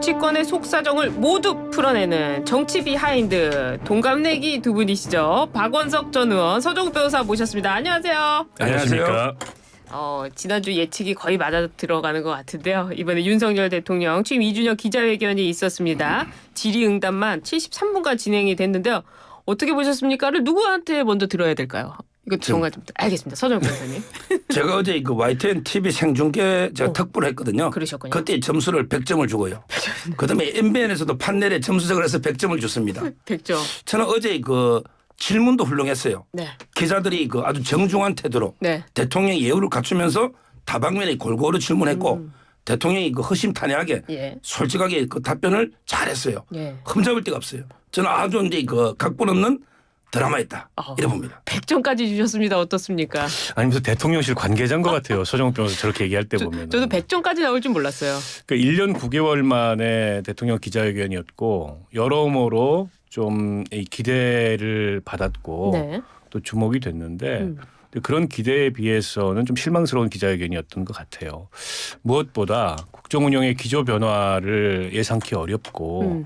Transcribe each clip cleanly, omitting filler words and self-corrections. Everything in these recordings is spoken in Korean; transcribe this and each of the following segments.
정치권의 속사정을 모두 풀어내는 정치 비하인드 동갑내기 두 분이시죠. 박원석 전 의원, 서정우 변호사 모셨습니다. 안녕하세요. 안녕하십니까. 지난주 예측이 거의 맞아 들어가는 것 같은데요. 이번에 윤석열 대통령 취임 2주년 기자회견이 있었습니다. 질의응답만 73분간 진행이 됐는데요. 어떻게 보셨습니까?를 누구한테 먼저 들어야 될까요? 이거 정말 좀 알겠습니다. 서정우 변호사님. 제가 어제 그 YTN TV 생중계 제가 특보를 했거든요. 그러셨군요. 그때 점수를 100점을 주고요. 그다음에 MBN에서도 판넬에 점수석을 해서 100점을 줬습니다. 100점. 저는 어제 그 질문도 훌륭했어요. 네. 기자들이 그 아주 정중한 태도로 네. 대통령의 예우를 갖추면서 다방면에 골고루 질문했고 대통령이 그 허심탄회하게 예. 솔직하게 그 답변을 잘했어요. 예. 흠잡을 데가 없어요. 저는 아주 이제 그 각본 없는 드라마였다. 이래 봅니다. 100점까지 주셨습니다. 어떻습니까? 아니 무슨 대통령실 관계자인 것 같아요. 서정욱 변호사 저렇게 얘기할 때 보면. 저도 100점까지 나올 줄 몰랐어요. 그러니까 1년 9개월 만에 대통령 기자회견이었고 여러모로 좀 이 기대를 받았고 네. 또 주목이 됐는데 그런 기대에 비해서는 좀 실망스러운 기자회견이었던 것 같아요. 무엇보다 국정 운영의 기조 변화를 예상치 어렵고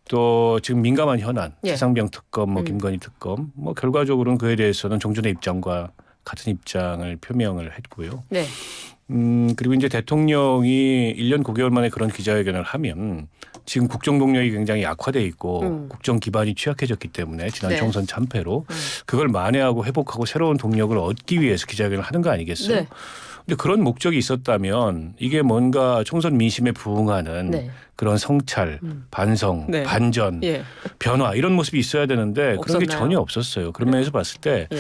또 지금 민감한 현안, 예. 최상병 특검, 뭐 김건희 특검, 뭐 결과적으로는 그에 대해서는 정준의 입장과 같은 입장을 표명을 했고요. 네. 그리고 이제 대통령이 1년 9개월 만에 그런 기자회견을 하면 지금 국정 동력이 굉장히 약화돼 있고 국정 기반이 취약해졌기 때문에 지난 네. 총선 참패로 그걸 만회하고 회복하고 새로운 동력을 얻기 위해서 기자회견을 하는 거 아니겠어요? 네. 근데 그런 목적이 있었다면 이게 뭔가 총선 민심에 부응하는 네. 그런 성찰, 반성, 네. 반전, 예. 변화 이런 모습이 있어야 되는데 그런 게 없었나요? 전혀 없었어요. 그런 면에서 봤을 때 예.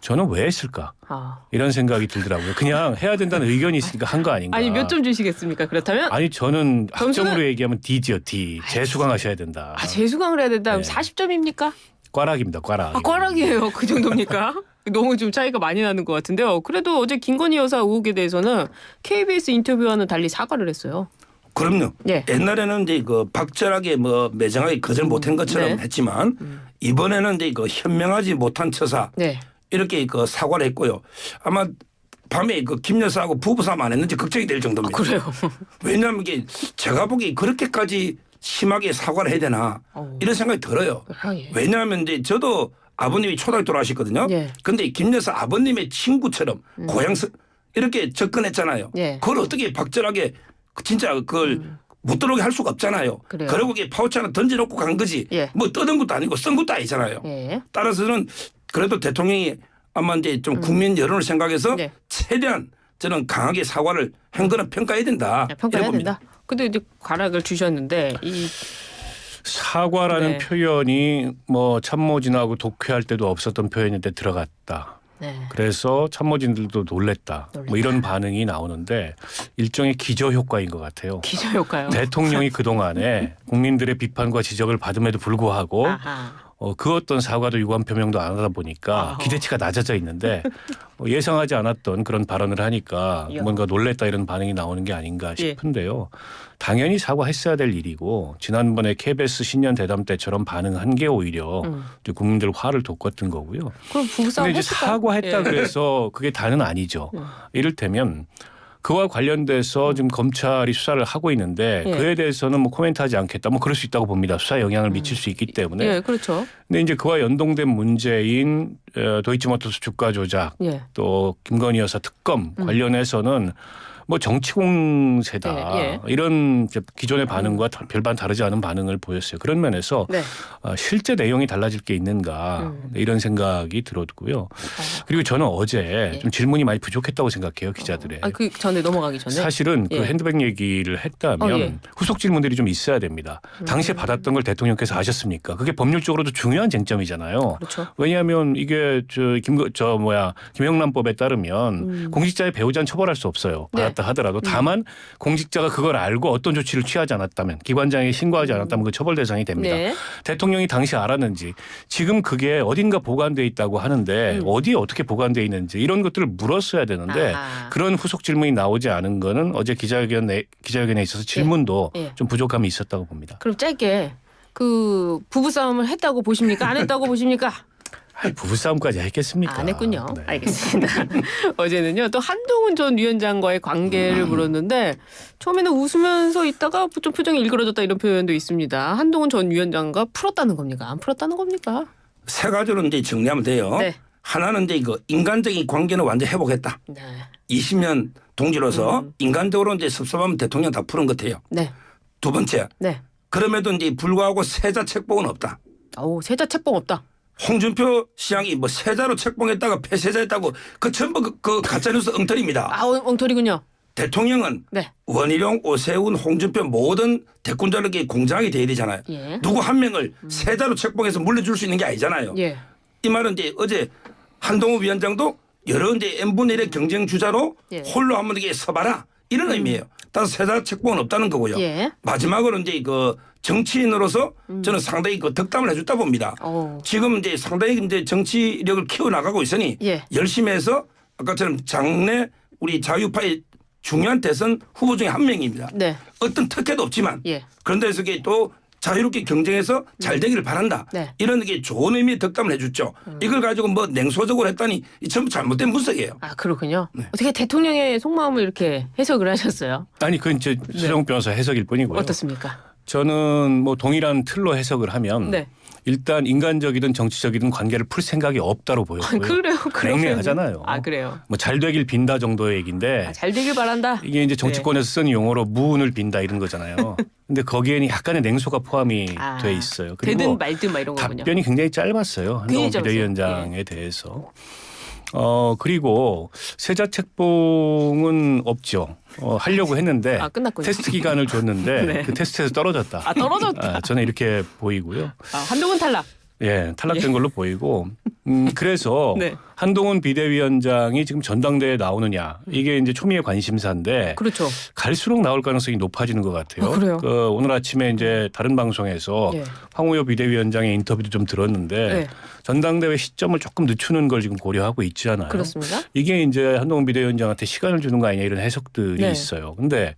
저는 왜 했을까? 아. 이런 생각이 들더라고요. 그냥 해야 된다는 의견이 있으니까 한 거 아닌가. 아니 몇 점 주시겠습니까? 그렇다면? 아니 저는 점수는? 학점으로 얘기하면 D지요. D. 재수강하셔야 된다. 재수강을 해야 된다. 네. 40점입니까? 꽈락입니다. 꽈락. 꽈락이에요. 그 정도입니까? 너무 좀 차이가 많이 나는 것 같은데요. 그래도 어제 김건희 여사 의혹에 대해서는 KBS 인터뷰와는 달리 사과를 했어요. 그럼요. 예. 옛날에는 이제 그 박절하게 뭐 매정하게 거절 못한 것처럼 네. 했지만 이번에는 이제 그 현명하지 못한 처사 네. 이렇게 그 사과를 했고요. 아마 밤에 그 김 여사하고 부부싸움 안 했는지 걱정이 될 정도입니다. 그래요. 왜냐하면 이게 제가 보기 그렇게까지 심하게 사과를 해야 되나 이런 생각이 들어요. 예. 왜냐하면 이제 저도 아버님이 초등학교 돌아가셨거든요. 예. 근데 김 여사 아버님의 친구처럼 고향 이렇게 접근했잖아요. 예. 그걸 어떻게 박절하게 진짜 그걸 못 들어오게 할 수가 없잖아요. 그래요. 그리고 그게 파우치 하나 던져놓고 간 거지. 예. 뭐 떠든 것도 아니고 쓴 것도 아니잖아요. 예. 따라서는 그래도 대통령이 아마 이제 좀 국민 여론을 생각해서 네. 최대한 저는 강하게 사과를 한 거는 평가해야 된다. 평가해야 이런 겁니다. 된다. 근데 이제 괄약을 주셨는데 이 사과라는 네. 표현이 뭐 참모진하고 독회할 때도 없었던 표현인데 들어갔다. 네. 그래서 참모진들도 놀랬다. 뭐 이런 반응이 나오는데 일종의 기저 효과인 것 같아요. 기저 효과요. 대통령이 그동안에 국민들의 비판과 지적을 받음에도 불구하고 아하. 그 어떤 사과도 유감 표명도 안 하다 보니까 기대치가 낮아져 있는데 예상하지 않았던 그런 발언을 하니까 야. 뭔가 놀랬다 이런 반응이 나오는 게 아닌가 싶은데요. 당연히 사과했어야 될 일이고 지난번에 KBS 신년 대담 때처럼 반응한 게 오히려 이제 국민들 화를 돋궜던 거고요. 그럼 부부싸움 근데 이제 했을까요? 사과했다 예. 그래서 그게 다는 아니죠. 이를테면 그와 관련돼서 지금 검찰이 수사를 하고 있는데 예. 그에 대해서는 뭐 코멘트하지 않겠다. 뭐 그럴 수 있다고 봅니다. 수사에 영향을 미칠 수 있기 때문에. 예, 그렇죠. 근데 이제 그와 연동된 문제인 도이치모터스 주가 조작 예. 또 김건희 여사 특검 관련해서는 뭐 정치 공세다 예, 예. 이런 이제 기존의 반응과 별반 다르지 않은 반응을 보였어요. 그런 면에서 네. 실제 내용이 달라질 게 있는가 이런 생각이 들었고요. 그리고 저는 어제 좀 질문이 많이 부족했다고 생각해요. 기자들의. 그 전에 넘어가기 전에. 사실은 예. 그 핸드백 얘기를 했다면 예. 후속 질문들이 좀 있어야 됩니다. 당시에 받았던 걸 대통령께서 아셨습니까? 그게 법률적으로도 중요한 쟁점이잖아요. 그렇죠. 왜냐하면 이게 김영란법에 따르면 공직자의 배우자는 처벌할 수 없어요. 받았다 하더라도 다만 공직자가 그걸 알고 어떤 조치를 취하지 않았다면 기관장에게 신고하지 않았다면 그 처벌 대상이 됩니다. 네. 대통령이 당시 알았는지 지금 그게 어딘가 보관돼 있다고 하는데 어디에 어떻게 보관돼 있는지 이런 것들을 물었어야 되는데 아하. 그런 후속 질문이 나오지 않은 거는 어제 기자회견에 있어서 질문도 예. 좀 부족함이 있었다고 봅니다. 그럼 짧게 그 부부싸움을 했다고 보십니까? 안 했다고 보십니까? 부부싸움까지 했겠습니까? 안 했군요. 네. 알겠습니다. 어제는요 또 한동훈 전 위원장과의 관계를 물었는데 처음에는 웃으면서 있다가 좀 표정이 일그러졌다 이런 표현도 있습니다. 한동훈 전 위원장과 풀었다는 겁니까? 안 풀었다는 겁니까? 세 가지로 이제 정리하면 돼요. 네. 하나는 이제 이거 인간적인 관계는 완전 회복했다. 네. 20년 동지로서 인간적으로 이제 섭섭하면 대통령 다 푸는 것 같아요. 네. 두 번째, 네. 그럼에도 이제 불구하고 세자 책봉은 없다. 오, 세자 책봉 없다. 홍준표 시장이 뭐 세자로 책봉했다가 폐세자했다고 그 전부 그 가짜뉴스 엉터리입니다. 아, 엉터리군요. 대통령은 네. 원희룡, 오세훈, 홍준표 모든 대권자에게 공정하게 돼야 되잖아요. 예. 누구 한 명을 세자로 책봉해서 물려줄 수 있는 게 아니잖아요. 예. 이 말은 이제 어제 한동훈 위원장도 여러 이제 n분의 1의 경쟁 주자로 예. 홀로 한번 이게 서봐라 이런 의미예요. 따라서 세자 책봉은 없다는 거고요. 예. 마지막으로 이제 그 정치인으로서 저는 상당히 그 덕담을 해줬다 봅니다. 오. 지금 이제 상당히 이제 정치력을 키워 나가고 있으니 예. 열심히 해서 아까처럼 장래 우리 자유파의 중요한 대선 후보 중에 한 명입니다. 네. 어떤 특혜도 없지만 예. 그런 데서 이게 또 자유롭게 경쟁해서 잘 되기를 바란다. 네. 이런 게 좋은 의미의 덕담을 해줬죠. 이걸 가지고 뭐 냉소적으로 했다니 이 전부 잘못된 분석이에요. 아, 그렇군요. 네. 어떻게 대통령의 속마음을 이렇게 해석을 하셨어요? 아니 그건 이제 최종 변호사 해석일 뿐이고요. 어떻습니까? 저는 뭐 동일한 틀로 해석을 하면 네. 일단 인간적이든 정치적이든 관계를 풀 생각이 없다로 보였고요. 그래요. 냉랭하잖아요. 아, 그래요. 뭐 잘 되길 빈다 정도의 얘기인데 아, 잘 되길 바란다. 이게 이제 정치권에서 쓰는 용어로 무운을 빈다 이런 거잖아요. 근데 거기에는 약간의 냉소가 포함이 돼 있어요. 그리고 되든 말든 막 이런 거군요. 답변이 굉장히 짧았어요. 한동훈 짧았어요. 비대위원장에 대해서. 그리고 세자 책봉은 없죠. 하려고 했는데 아, 끝났군요. 테스트 기간을 줬는데 네. 그 테스트에서 떨어졌다. 아, 떨어졌다. 저는 이렇게 보이고요. 아, 한동훈 탈락. 예, 탈락된 걸로 보이고. 그래서 네. 한동훈 비대위원장이 지금 전당대회에 나오느냐 이게 이제 초미의 관심사인데 그렇죠. 갈수록 나올 가능성이 높아지는 것 같아요. 아, 그래요? 오늘 아침에 이제 다른 방송에서 예. 황우여 비대위원장의 인터뷰도 좀 들었는데 네. 전당대회 시점을 조금 늦추는 걸 지금 고려하고 있잖아요. 그렇습니다. 이게 이제 한동훈 비대위원장한테 시간을 주는 거 아니냐 이런 해석들이 네. 있어요. 근데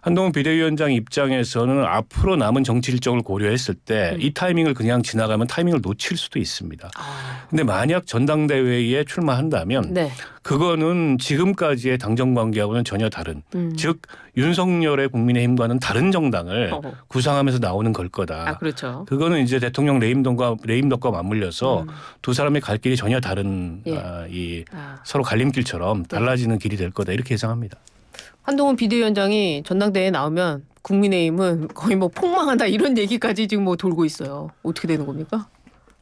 한동훈 비대위원장 입장에서는 앞으로 남은 정치 일정을 고려했을 때 이 타이밍을 그냥 지나가면 타이밍을 놓칠 수도 있습니다. 아, 근데 만약 전당대회에 출마한다면 네. 그거는 지금까지의 당정 관계하고는 전혀 다른 즉 윤석열의 국민의힘과는 다른 정당을 어허. 구상하면서 나오는 걸 거다. 아, 그렇죠. 그거는 이제 대통령 레임덕과 맞물려서 두 사람의 갈 길이 전혀 다른 예. 이 아. 서로 갈림길처럼 달라지는 길이 될 거다 이렇게 예상합니다. 한동훈 비대위원장이 전당대회에 나오면 국민의힘은 거의 뭐 폭망한다 이런 얘기까지 지금 뭐 돌고 있어요. 어떻게 되는 겁니까?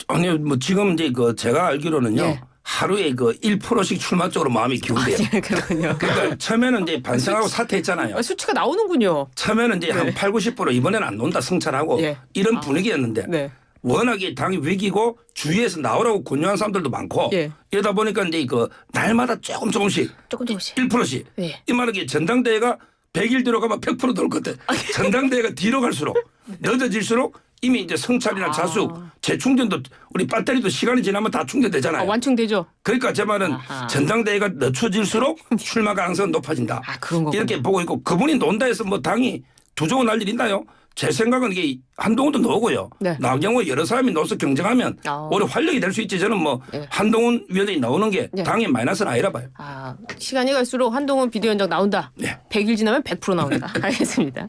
아니 뭐 지금 이제 그 제가 알기로는요. 예. 하루에 그 1%씩 출마 쪽으로 마음이 기운대요. 그렇군요. 그러니까 처음에는 이제 반성하고 사퇴했잖아요. 아, 수치가 나오는군요. 처음에는 이제 한 8, 90% 이번에는 안 논다 성찰하고 예. 이런 분위기였는데 네. 워낙에 당이 위기고 주위에서 나오라고 권유한 사람들도 많고 예. 이러다 보니까 이제 그 날마다 조금씩 조금씩. 1%씩 예. 이 말은 전당대회가 100일 뒤로 가면 100% 돌 것 같아. 전당대회가 뒤로 갈수록 늦어질수록 이미 이제 성찰이나 자숙, 재충전도 우리 배터리도 시간이 지나면 다 충전되잖아요. 완충되죠. 그러니까 제 말은 아하. 전당대회가 늦춰질수록 출마 가능성은 높아진다. 아, 그런 거군요. 이렇게 보고 있고 그분이 논다 해서 뭐 당이 두종을 날 일 있나요? 제 생각은 이게 한동훈도 나오고요. 네. 나경원 여러 사람이 넣어서 경쟁하면 오히려 활력이 될 수 있지. 저는 뭐 예. 한동훈 위원장이 나오는 게 예. 당의 마이너스는 아니라 봐요. 아, 시간이 갈수록 한동훈 비대위원장 나온다. 네. 100일 지나면 100% 나온다. 알겠습니다.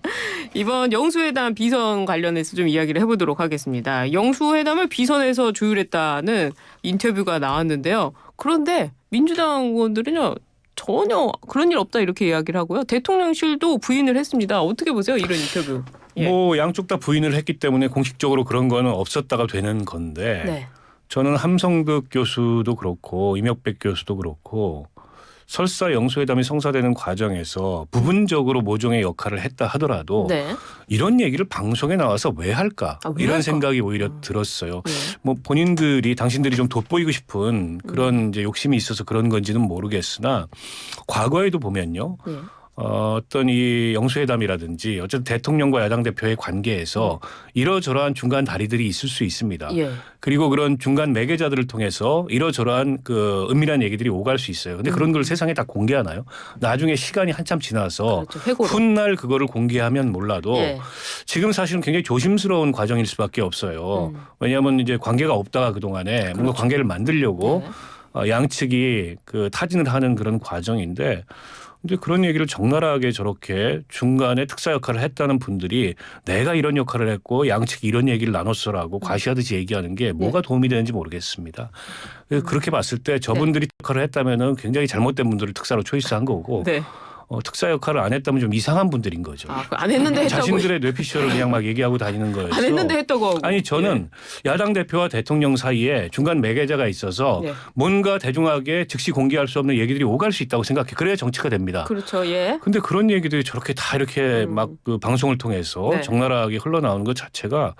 이번 영수회담 비선 관련해서 좀 이야기를 해보도록 하겠습니다. 영수회담을 비선에서 조율했다는 인터뷰가 나왔는데요. 그런데 민주당 의원들은요. 전혀 그런 일 없다 이렇게 이야기를 하고요. 대통령실도 부인을 했습니다. 어떻게 보세요? 이런 인터뷰. 예. 뭐 양쪽 다 부인을 했기 때문에 공식적으로 그런 거는 없었다가 되는 건데 네. 저는 함성득 교수도 그렇고 임혁백 교수도 그렇고 설사 영수회담이 성사되는 과정에서 부분적으로 모종의 역할을 했다 하더라도 네. 이런 얘기를 방송에 나와서 왜 할까 아, 왜 이런 할까? 생각이 오히려 들었어요. 네. 뭐 본인들이 당신들이 좀 돋보이고 싶은 그런 이제 욕심이 있어서 그런 건지는 모르겠으나 과거에도 보면요. 네. 어떤 이 영수회담이라든지 어쨌든 대통령과 야당 대표의 관계에서 이러저러한 중간 다리들이 있을 수 있습니다. 예. 그리고 그런 중간 매개자들을 통해서 이러저러한 그 은밀한 얘기들이 오갈 수 있어요. 근데 그런 걸 세상에 다 공개하나요? 나중에 시간이 한참 지나서 그렇죠. 회고로. 훗날 그거를 공개하면 몰라도 예. 지금 사실은 굉장히 조심스러운 과정일 수밖에 없어요. 왜냐하면 이제 관계가 없다가 그동안에 뭔가 관계를 만들려고 양측이 그 타진을 하는 그런 과정인데 근데 그런 얘기를 적나라하게 저렇게 중간에 특사 역할을 했다는 분들이 내가 이런 역할을 했고 양측이 이런 얘기를 나눴어라고 과시하듯이 얘기하는 게 뭐가 도움이 되는지 모르겠습니다. 그래서 그렇게 봤을 때 저분들이 역할을 했다면은 굉장히 잘못된 분들을 특사로 초이스한 거고 네. 특사 역할을 안 했다면 좀 이상한 분들인 거죠. 아, 안 했는데 했다고. 자신들의 뇌피셜을 그냥 막 얘기하고 다니는 거예요. 안 했는데 했다고 하고. 아니 저는 야당 대표와 대통령 사이에 중간 매개자가 있어서 예. 뭔가 대중하게 즉시 공개할 수 없는 얘기들이 오갈 수 있다고 생각해. 그래야 정치가 됩니다. 그렇죠. 예. 근데 그런 얘기들이 저렇게 다 이렇게 막 그 방송을 통해서 네. 적나라하게 흘러나오는 것 자체가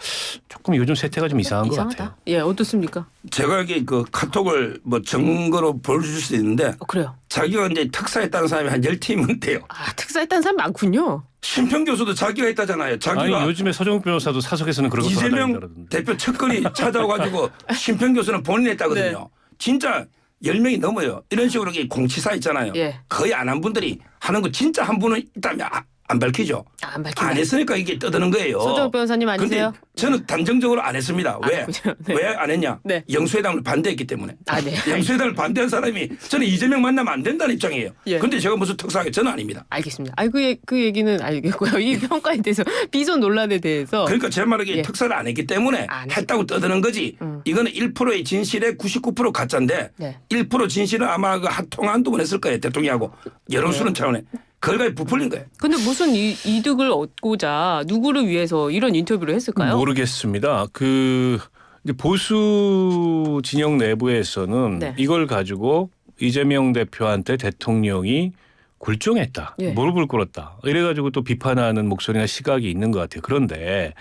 조금 요즘 세태가 좀 이상한 것 같아요. 예, 어떻습니까? 제가 여기 그 카톡을 뭐 증거로 보여줄 수 있는데 그래요. 자기가 이제 특사했다는 사람이 한 10팀은 돼요. 아, 특사했다는 사람 많군요. 심평 교수도 자기가 했다잖아요. 자기가 아니 요즘에 서정욱 변호사도 사석에서는 그런 거 이재명 돌아다니더라던데. 대표 측근이 찾아와가지고 심평 교수는 본인이 했다거든요. 네. 진짜 10명이 넘어요. 이런 식으로 공치사 있잖아요. 예. 거의 안 한 분들이 하는 거 진짜 한 분은 있다면 안 밝히죠. 안 밝힌다. 안 했으니까 이게 떠드는 거예요. 서정욱 변호사님 아니세요? 근데 저는 단정적으로 안 했습니다. 안 왜? 했군요. 네. 왜 안 했냐? 네. 영수회담을 반대했기 때문에. 아, 네. 영수회담을 반대한 사람이 저는 이재명 만나면 안 된다는 입장이에요. 예. 근데 제가 무슨 특사하게 저는 아닙니다. 알겠습니다. 그 얘기는 알겠고요. 이 평가에 대해서 비선 논란에 대해서 그러니까 제 말은 예. 특사를 안 했기 때문에 안 했다고 떠드는 거지. 이거는 1%의 진실에 99% 가짜인데 네. 1% 진실은 아마 그 통화 한두 번 했을 거예요. 대통령하고 여론수는 차원에. 그걸까지 부풀린 거예요. 근데 무슨 이득을 얻고자 누구를 위해서 이런 인터뷰를 했을까요? 모르겠습니다. 그 이제 보수 진영 내부에서는 네. 이걸 가지고 이재명 대표한테 대통령이 굴종했다. 예. 무릎을 꿇었다. 이래가지고 또 비판하는 목소리나 시각이 있는 것 같아요. 그런데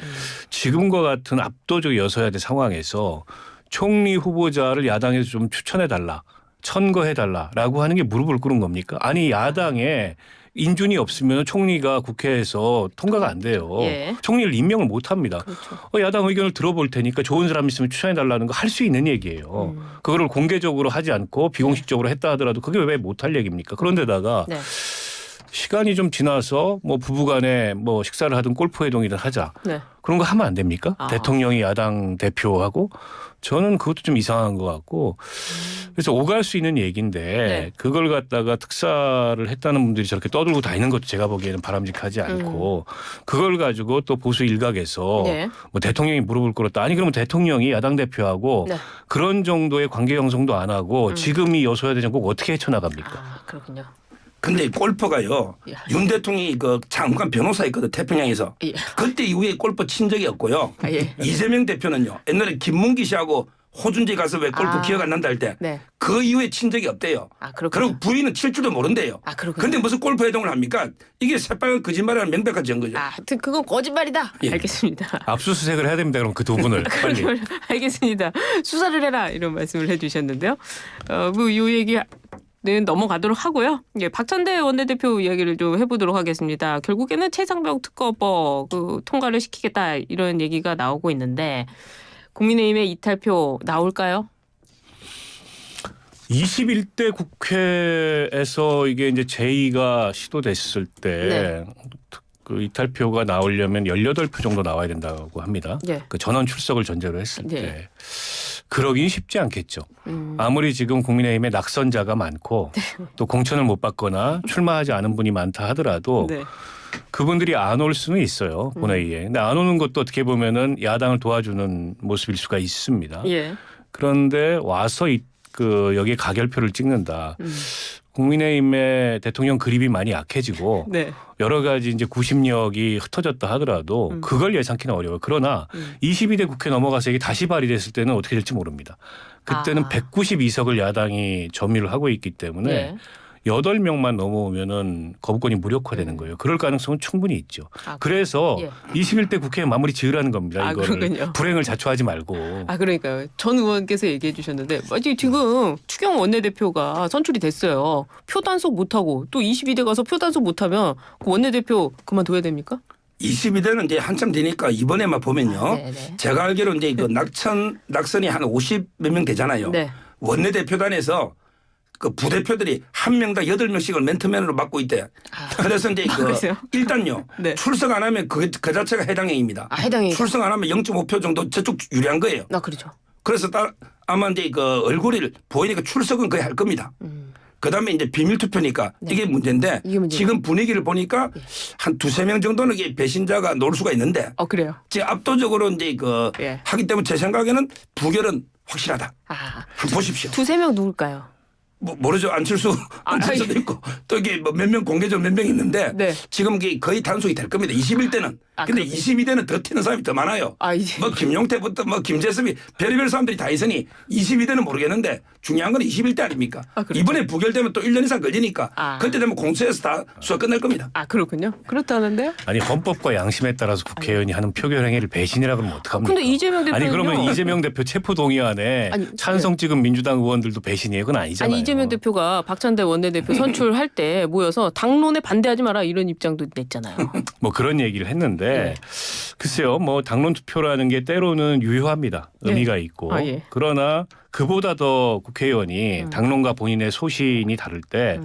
지금과 같은 압도적 여서야대 상황에서 총리 후보자를 야당에서 좀 추천해달라. 천거해달라라고 하는 게 무릎을 꿇은 겁니까? 아니 야당에 인준이 없으면 총리가 국회에서 통과가 안 돼요. 예. 총리를 임명을 못 합니다. 그렇죠. 야당 의견을 들어볼 테니까 좋은 사람 있으면 추천해달라는 거 할 수 있는 얘기예요. 그거를 공개적으로 하지 않고 비공식적으로 했다 하더라도 그게 왜 못할 얘기입니까? 그런데다가 네. 시간이 좀 지나서 뭐 부부간에 뭐 식사를 하든 골프 회동이든 하자. 네. 그런 거 하면 안 됩니까? 아. 대통령이 야당 대표하고 저는 그것도 좀 이상한 것 같고 그래서 오갈 수 있는 얘기인데 네. 그걸 갖다가 특사를 했다는 분들이 저렇게 떠들고 다니는 것도 제가 보기에는 바람직하지 않고 그걸 가지고 또 보수 일각에서 네. 뭐 대통령이 무릎을 꿇었다. 아니 그러면 대통령이 야당 대표하고 네. 그런 정도의 관계 형성도 안 하고 지금 이 여소야대 정국 어떻게 헤쳐나갑니까? 아, 그렇군요. 근데 골프가요. 예. 윤 대통령이 그 장관 변호사 있거든 태평양에서. 예. 그때 이후에 골프 친 적이 없고요. 아, 예. 이재명 대표는요. 옛날에 김문기 씨하고 호준지 가서 왜 골프 아. 기억 안 난다 할 때 그 네. 이후에 친 적이 없대요. 아, 그렇군요. 그리고 부인은 칠 줄도 모른대요. 아, 그렇군요. 근데 무슨 골프 회동을 합니까? 이게 새빨간 거짓말이라는 명백한 증거죠. 아, 하여튼 그건 거짓말이다. 예. 알겠습니다. 압수수색을 해야 됩니다. 그럼 그 두 분을 빨리. 그러면 알겠습니다. 수사를 해라 이런 말씀을 해주셨는데요. 뭐이 얘기는 넘어가도록 하고요. 예, 박찬대 원내대표 이야기를 좀 해보도록 하겠습니다. 결국에는 최상병 특검법 통과를 시키겠다 이런 얘기가 나오고 있는데 국민의힘의 이탈표 나올까요? 21대 국회에서 이게 이제 제의가 시도됐을 때 그 이탈표가 나오려면 18표 정도 나와야 된다고 합니다. 예. 그 전원 출석을 전제로 했을 예. 때. 그러긴 쉽지 않겠죠. 아무리 지금 국민의힘에 낙선자가 많고 또 공천을 못 받거나 출마하지 않은 분이 많다 하더라도 네. 그분들이 안 올 수는 있어요. 본회의에. 근데 안 오는 것도 어떻게 보면은 야당을 도와주는 모습일 수가 있습니다. 예. 그런데 와서 여기에 가결표를 찍는다. 국민의힘의 대통령 그립이 많이 약해지고 네. 여러 가지 이제 구심력이 흩어졌다 하더라도 그걸 예상키는 어려워요. 그러나 22대 국회 넘어가서 이게 다시 발의됐을 때는 어떻게 될지 모릅니다. 그때는 아. 192석을 야당이 점유를 하고 있기 때문에 예. 8명만 넘어오면은 거부권이 무력화되는 거예요. 그럴 가능성은 충분히 있죠. 아, 그래서 예. 21대 국회에 마무리 지으라는 겁니다. 아, 이거를 그렇군요. 불행을 자초하지 말고. 아 그러니까요. 전 의원께서 얘기해 주셨는데 지금 추경 원내대표가 선출이 됐어요. 표 단속 못하고 또 22대 가서 표 단속 못하면 그 원내대표 그만둬야 됩니까? 22대는 이제 한참 되니까 이번에만 보면요. 네네. 제가 알기로 이제 그 낙선이 한 50 몇 명 되잖아요. 네. 원내대표단에서 그 부대표들이 한 명당 8명씩을 맨투맨으로 맡고 있대. 그래서 이제 그 그러세요? 일단요. 네. 출석 안 하면 그 자체가 해당행위입니다. 아 해당이. 출석 안 하면 0.5표 정도 저쪽 유리한 거예요. 아 그렇죠. 그래서 아마 이제 그 얼굴이 보이니까 출석은 거의 할 겁니다. 그다음에 이제 비밀 투표니까 네. 이게 문제인데 이게 문제네요. 지금 분위기를 보니까 한 2~3명 정도는 이게 배신자가 놓을 수가 있는데 그래요. 지금 압도적으로 이제 그 예. 하기 때문에 제 생각에는 부결은 확실하다. 아 한번 보십시오. 2~3명 누굴까요? 모르죠. 안칠수도 있고 또 이게 뭐 몇 명 공개적 몇 명 있는데 네. 지금 이게 거의 단속이 될 겁니다. 21대는. 근데 그렇군요. 22대는 더 튀는 사람이 더 많아요. 이제 뭐 김용태부터 뭐 김재섭이 별의별 사람들이 다 있으니 22대는 모르겠는데 중요한 건 21대 아닙니까? 그렇죠. 이번에 부결되면 또 1년 이상 걸리니까 그때 되면 공수에서 다 수사 끝날 겁니다. 그렇군요. 그렇다는데요? 아니 헌법과 양심에 따라서 국회의원이 하는 표결 행위를 배신이라고 하면 어떡합니까? 근데 이재명 대표는요? 아니 그러면 이재명 대표 체포 동의안에 아니, 찬성 찍은 민주당 의원들도 배신이에요? 그건 아니잖아요. 아니 이재명 대표가 박찬대 원내대표 선출할 때 모여서 당론에 반대하지 마라 이런 입장도 냈잖아요. 뭐 그런 얘기를 했는데 예. 글쎄요, 뭐 당론 투표라는 게 때로는 유효합니다. 예. 의미가 있고 예. 그러나 그보다 더 국회의원이 당론과 본인의 소신이 다를 때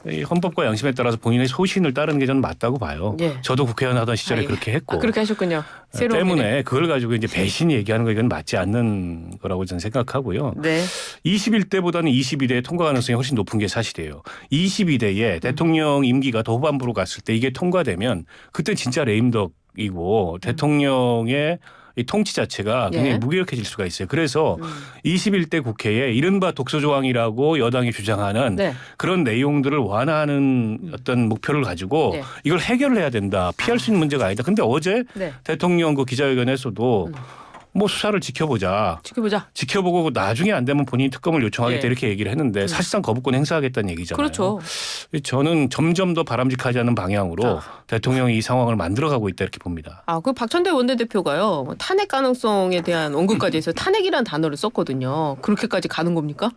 이 헌법과 양심에 따라서 본인의 소신을 따르는 게 저는 맞다고 봐요. 예. 저도 국회의원 하던 시절에 예. 그렇게 했고 그렇게 하셨군요. 새로운 때문에 그걸 가지고 이제 배신 얘기하는 거 이건 맞지 않는 거라고 저는 생각하고요. 네. 21대보다는 22대의 통과 가능성이 훨씬 높은 게 사실이에요. 22대에 대통령 임기가 더 후반부로 갔을 때 이게 통과되면 그때 진짜 레임덕이고 대통령의 이 통치 자체가 굉장히 예. 무기력해질 수가 있어요. 그래서 21대 국회에 이른바 독소조항이라고 여당이 주장하는 네. 그런 내용들을 완화하는 어떤 목표를 가지고 네. 이걸 해결을 해야 된다. 피할 수 있는 문제가 아니다. 근데 어제 네. 대통령 그 기자회견에서도 뭐 수사를 지켜보자. 지켜보고 나중에 안 되면 본인이 특검을 요청하겠다 예. 이렇게 얘기를 했는데 사실상 거부권 행사하겠다는 얘기잖아요. 그렇죠. 저는 점점 더 바람직하지 않은 방향으로 대통령이 이 상황을 만들어가고 있다 이렇게 봅니다. 그 박찬대 원내대표가요. 탄핵 가능성에 대한 언급까지 해서 탄핵이라는 단어를 썼거든요. 그렇게까지 가는 겁니까?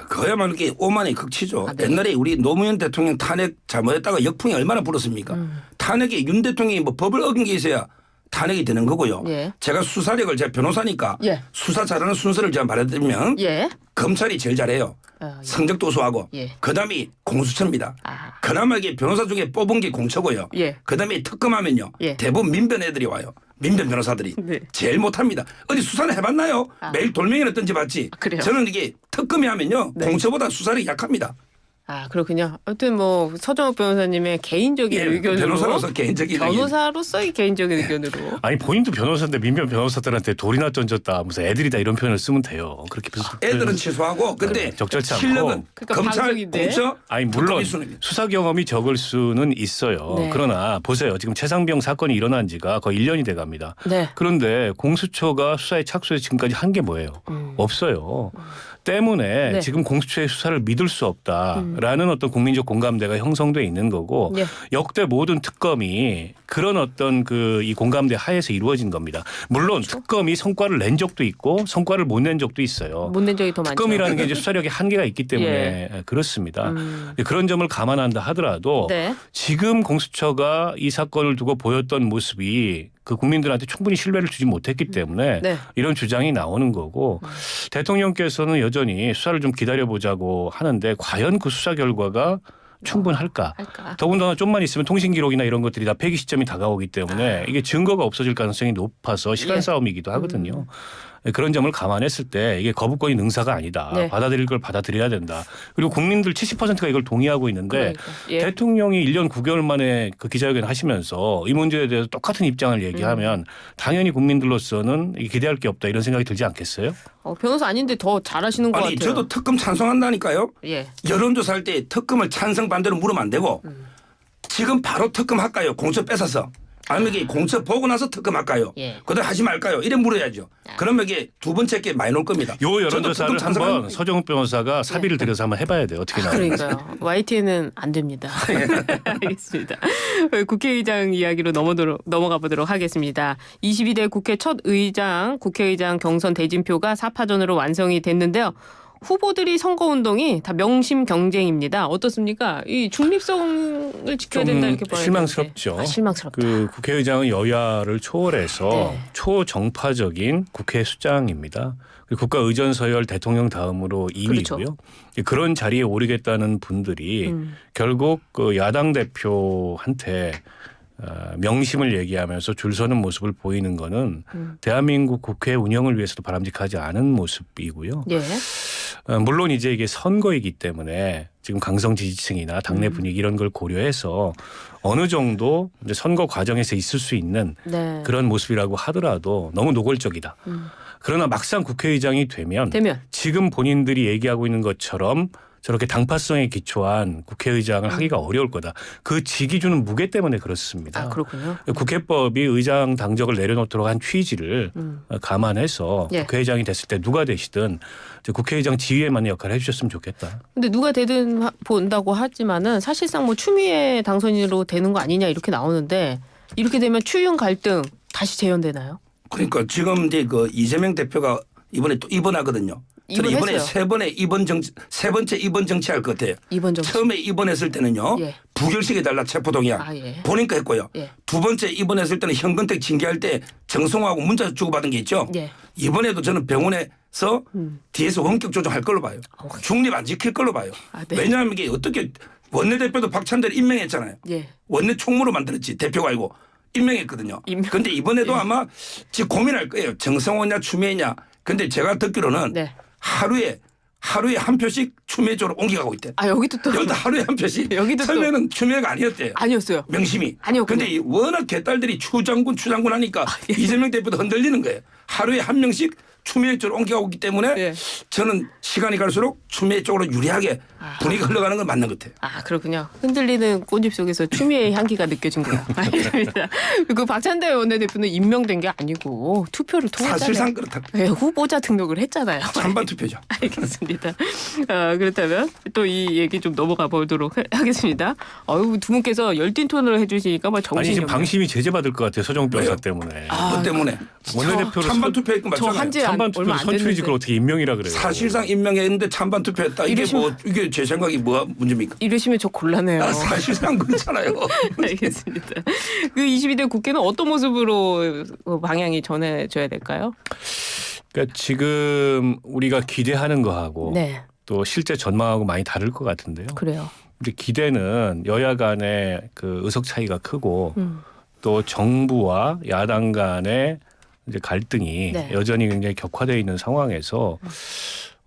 그야말로 이게 오만의 극치죠. 네. 옛날에 우리 노무현 대통령 탄핵 잘못했다가 역풍이 얼마나 불었습니까? 탄핵에 윤 대통령이 뭐 법을 어긴 게 있어야 탄핵이 되는 거고요. 예. 제가 수사력을 제가 변호사니까 예. 수사 잘하는 순서를 제가 말해드리면 예. 검찰이 제일 잘해요. 예. 성적도 우수하고 예. 그다음이 공수처입니다. 그나마 이게 변호사 중에 뽑은 게 공처고요. 예. 그다음에 특검하면요. 예. 대부분 민변 애들이 와요. 민변 변호사들이 네. 제일 못합니다. 어디 수사를 해봤나요? 매일 돌멩이를 던져봤지. 그래요? 저는 이게 특검이 하면요. 네. 공처보다 수사력이 약합니다. 그렇군요. 아무튼 뭐 서정욱 변호사님의 개인적인 의견으로 변호사로서 개인적인 변호사로서의 개인적인 의견으로 아니 본인도 변호사인데 민변 변호사들한테 돌이나 던졌다 무슨 애들이다 이런 표현을 쓰면 돼요. 그렇게 애들은 취소하고 근데 적절치 않고. 실력은 그러니까 검찰 방송인데. 공처 아니 물론 특검이 수준입니다. 수사 경험이 적을 수는 있어요. 네. 그러나 보세요. 지금 최상병 사건이 일어난 지가 거의 1년이 돼 갑니다. 네. 그런데 공수처가 수사에 착수해서 지금까지 한 게 뭐예요? 없어요. 때문에 네. 지금 공수처의 수사를 믿을 수 없다라는 어떤 국민적 공감대가 형성돼 있는 거고 예. 역대 모든 특검이 그런 어떤 이 공감대 하에서 이루어진 겁니다. 물론 특검이 성과를 낸 적도 있고 성과를 못 낸 적도 있어요. 못 낸 적이 더 많죠. 특검이라는 게 이제 수사력에 한계가 있기 때문에 그렇습니다. 그런 점을 감안한다 하더라도 네. 지금 공수처가 이 사건을 두고 보였던 모습이 그 국민들한테 충분히 신뢰를 주지 못했기 때문에 네. 이런 주장이 나오는 거고 대통령께서는 여전히 수사를 좀 기다려보자고 하는데 과연 그 수사 결과가 충분할까? 더군다나 좀만 있으면 통신기록이나 이런 것들이 다 폐기 시점이 다가오기 때문에 이게 증거가 없어질 가능성이 높아서 시간 예. 싸움이기도 하거든요. 그런 점을 감안했을 때 이게 거부권이 능사가 아니다. 네. 받아들일 걸 받아들여야 된다. 그리고 국민들 70%가 이걸 동의하고 있는데 그러니까. 예. 대통령이 1년 9개월 만에 그 기자회견 하시면서 이 문제에 대해서 똑같은 입장을 얘기하면 당연히 국민들로서는 기대할 게 없다 이런 생각이 들지 않겠어요? 변호사 아닌데 더 잘하시는 것 아니 같아요. 저도 특검 찬성한다니까요. 예. 여론조사 할 때 특검을 찬성 반대로 물으면 안 되고 지금 바로 특검 할까요? 공처 뺏어서. 아니면 이게 공처 보고 나서 특검할까요? 예. 그다음 하지 말까요? 이래 물어야죠. 그러면 이게 두 번째 게 많이 나올 겁니다. 요 저도 여론조사를 특검 한번 서정욱 변호사가 사비를 들여서 한번 해봐야 돼요. 어떻게 나오는지. 그러니까요. YTN은 안 됩니다. 알겠습니다. 국회의장 이야기로 넘어가 보도록 하겠습니다. 22대 국회 첫 의장, 국회의장 경선 대진표가 4파전으로 완성이 됐는데요. 후보들이 선거운동이 다 명심 경쟁입니다. 어떻습니까? 이 중립성을 지켜야 된다 이렇게 봐야 실망스럽죠. 되는데. 실망스럽다. 그 국회의장은 여야를 초월해서 네. 초정파적인 국회 수장입니다. 그리고 국가의전서열 대통령 다음으로 2위고요. 그렇죠. 그런 자리에 오르겠다는 분들이 결국 그 야당 대표한테 명심을 얘기하면서 줄 서는 모습을 보이는 거는 대한민국 국회 운영을 위해서도 바람직하지 않은 모습이고요. 예. 물론 이제 이게 선거이기 때문에 지금 강성 지지층이나 당내 분위기 이런 걸 고려해서 어느 정도 이제 선거 과정에서 있을 수 있는 네. 그런 모습이라고 하더라도 너무 노골적이다. 그러나 막상 국회의장이 되면 지금 본인들이 얘기하고 있는 것처럼 저렇게 당파성에 기초한 국회의장을 하기가 어려울 거다. 그 직이 주는 무게 때문에 그렇습니다. 아, 그렇군요. 국회법이 의장 당적을 내려놓도록 한 취지를 감안해서 예. 국회의장이 됐을 때 누가 되시든 국회의장 지위에 맞는 역할을 해주셨으면 좋겠다. 근데 누가 되든 본다고 하지만은 사실상 뭐 추미애 당선인으로 되는 거 아니냐 이렇게 나오는데 이렇게 되면 추윤 갈등 다시 재현되나요? 그러니까 지금 이제 그 이재명 대표가 이번에 또 입원하거든요. 저는 이번에 세 번째 입원 정치할 것 같아요. 이번 정치. 처음에 입원했을 때는요. 예. 부결식해달라 체포동의안 아, 예. 본인거 했고요. 예. 두 번째 입원했을 때는 현근택 징계할 때 정성호하고 문자 주고받은 게 있죠. 예. 이번에도 저는 병원에서 뒤에서 원격 조정할 걸로 봐요. 중립 안 지킬 걸로 봐요. 아, 네. 왜냐하면 이게 어떻게 원내대표도 박찬대를 임명했잖아요. 예. 원내 총무로 만들었지 대표가 아니고 임명했거든요. 임명. 그런데 이번에도 예. 아마 지금 고민할 거예요. 정성호냐 추미애냐. 근데 제가 듣기로는 네. 하루에 한 표씩 추미애 쪽으로 옮겨가고 있대. 아, 여기도 또 여기도 하루에 한 표씩. 여기도 또- 처음에는 추미애가 아니었대요. 아니었어요. 명심이. 아니었군요. 근데 워낙 개딸들이 추장군 하니까 예. 이재명 대표도 흔들리는 거예요. 하루에 한 명씩 추미애 쪽으로 옮겨가고 있기 때문에 예. 저는 시간이 갈수록 추미애 쪽으로 유리하게 분위기가 흘러가는 건 맞는 것 같아요. 아, 그렇군요. 흔들리는 꽃잎 속에서 추미애의 향기가 느껴진군요. 알겠습니다. 그 박찬대 원내대표는 임명된 게 아니고 투표를 통했잖아요. 사실상 그렇다. 네, 후보자 등록을 했잖아요. 찬반 투표죠. 알겠습니다. 그렇다면 또 이 얘기 좀 넘어가 보도록 하겠습니다. 두 분께서 열띤 토론을 해주시니까 뭐 아니 정신이 지금 없네요. 방심이 제재받을 것 같아요. 서정욱 변호사 왜요? 때문에. 뭐 때문에 원내대표로 찬반 투표했고 저 맞잖아요. 한지 찬반 얼마 투표로 안 선출이지 됐는데. 그걸 어떻게 임명이라 그래요. 사실상 임명했는데 찬반 투표했다. 이게 이게 제 생각이 뭐가 문제입니까? 이러시면 저 곤란해요. 사실상 그렇잖아요. 알겠습니다. 그 22대 국회는 어떤 모습으로 방향이 전해져야 될까요? 그러니까 지금 우리가 기대하는 거하고 네, 또 실제 전망하고 많이 다를 것 같은데요. 그래요. 근데 기대는 여야 간의 그 의석 차이가 크고 또 정부와 야당 간의 이제 갈등이 네. 여전히 굉장히 격화되어 있는 상황에서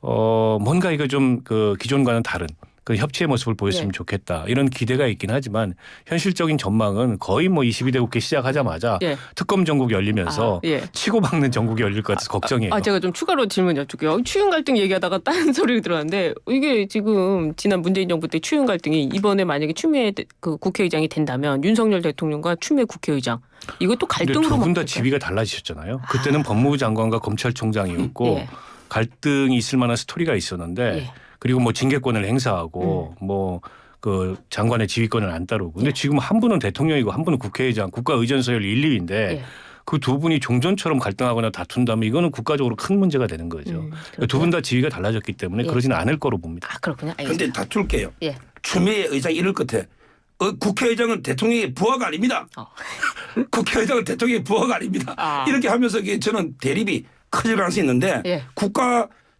뭔가 이거 좀 그 기존과는 다른 그 협치의 모습을 보였으면 네. 좋겠다 이런 기대가 있긴 하지만 현실적인 전망은 거의 뭐 22대 국회 시작하자마자 예. 특검 전국이 열리면서 예. 치고박는 전국이 열릴 것 같아서 걱정이에요. 제가 좀 추가로 질문 여쭐게요. 추윤 갈등 얘기하다가 딴 소리를 들었는데 이게 지금 지난 문재인 정부 때 추윤 갈등이 이번에 만약에 추미애 그 국회의장이 된다면 윤석열 대통령과 추미애 국회의장 이것도 근데 갈등으로 두 분 다 바뀔까요? 지위가 달라지셨잖아요. 그때는 법무부 장관과 검찰총장이었고 예. 갈등이 있을 만한 스토리가 있었는데 예. 그리고 뭐 징계권을 행사하고 뭐 그 장관의 지휘권을 안 따르고 근데 예. 지금 한 분은 대통령이고 한 분은 국회의장 국가의전서열 1, 2위인데 예. 그 두 분이 종전처럼 갈등하거나 다툰다면 이거는 국가적으로 큰 문제가 되는 거죠. 두 분 다 지위가 달라졌기 때문에 예. 그러지는 않을 거로 봅니다. 아, 그렇군요. 그런데 알겠습니다. 다툴게요. 예. 추미애 의장이 이럴 것 같아. 국회의장은 대통령의 부하가 아닙니다. 국회의장은 대통령의 부하가 아닙니다. 아. 이렇게 하면서 이게 저는 대립이 커질 가능성이 있는데 예.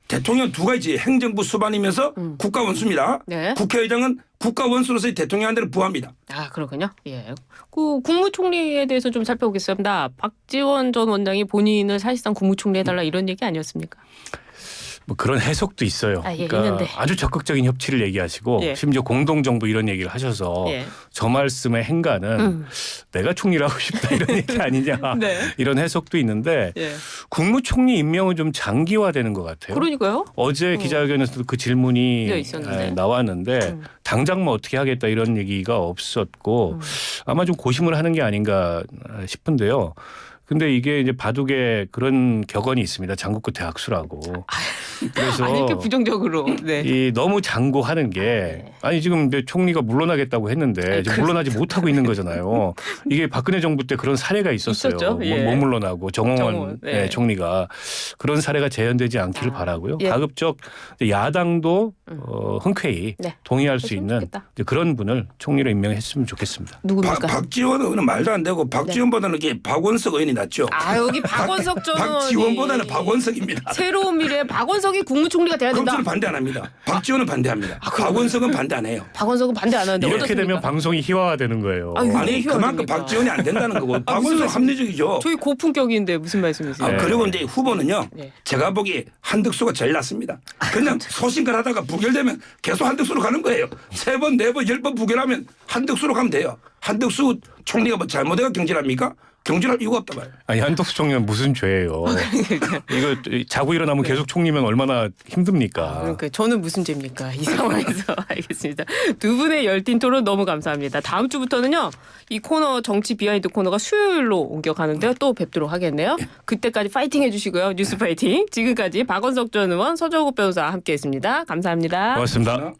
대통령 두 가지 행정부 수반이면서 국가 원수입니다. 네. 국회의장은 국가 원수로서의 대통령한테는 부하입니다. 아, 그렇군요. 예. 그 국무총리에 대해서 좀 살펴보겠습니다. 박지원 전 원장이 본인을 사실상 국무총리 해달라 이런 얘기 아니었습니까? 뭐 그런 해석도 있어요. 아, 예, 그러니까 있는데. 아주 적극적인 협치를 얘기하시고 예. 심지어 공동정부 이런 얘기를 하셔서 예. 저 말씀의 행간은 내가 총리를 하고 싶다 이런 얘기 아니냐 네. 이런 해석도 있는데 예. 국무총리 임명은 좀 장기화되는 것 같아요. 그러니까요. 어제 기자회견에서도 그 질문이 네, 있었는데. 나왔는데 당장 뭐 어떻게 하겠다 이런 얘기가 없었고 아마 좀 고심을 하는 게 아닌가 싶은데요. 근데 이게 이제 바둑에 그런 격언이 있습니다. 장구 끝에 악수라고. 그래서 아니 이렇게 부정적으로. 네. 이 너무 장구하는 게 아니 지금 이제 총리가 물러나겠다고 했는데 지금 물러나지 못하고 있는 거잖아요. 이게 박근혜 정부 때 그런 사례가 있었어요. 있었죠. 예. 못 물러나고 정홍원 정홍원, 네. 총리가 그런 사례가 재현되지 않기를 바라고요. 예. 가급적 야당도 흔쾌히 네. 동의할 수 그랬으면 있는 좋겠다. 이제 그런 분을 총리로 임명했으면 좋겠습니다. 누굽니까? 박지원 의원은 말도 안 되고 박지원보다는 이게 박원석 의원이 낫죠. 아 여기 박원석 전 의원이 박지원보다는 박원석입니다. 새로운 미래 박원석이 국무총리가 돼야 그럼 된다. 저는 반대 안 합니다. 박지원은 반대합니다. 박원석은 반대 안 해요. 박원석은 반대 안 하는데 이렇게 어떻습니까? 되면 방송이 희화화되는 거예요. 아유, 아니 왜 그만큼 희화됩니까? 박지원이 안 된다는 거고 무슨 박원석은 말씀- 합리적이죠. 저희 고품격인데 무슨 말씀이세요? 아, 그리고 이제 후보는요. 네. 제가 보기에 한득수가 제일 낫습니다. 그냥 소신발하다가 부결되면 계속 한득수로 가는 거예요. 3번, 4번, 10번 부결하면 한득수로 가면 돼요. 한득수 총리가 뭐 잘못해가 경질합니까? 경질할 이유가 없다 봐요. 아니 한덕수 총리는 무슨 죄예요. 이거 자고 일어나면 계속 총리면 얼마나 힘듭니까. 그러니까 저는 무슨 죄입니까? 이 상황에서 알겠습니다. 두 분의 열띤 토론 너무 감사합니다. 다음 주부터는요. 이 코너 정치 비하인드 코너가 수요일로 옮겨가는데요. 또 뵙도록 하겠네요. 그때까지 파이팅 해주시고요. 뉴스 파이팅. 지금까지 박원석 전 의원, 서정욱 변호사와 함께했습니다. 감사합니다. 고맙습니다.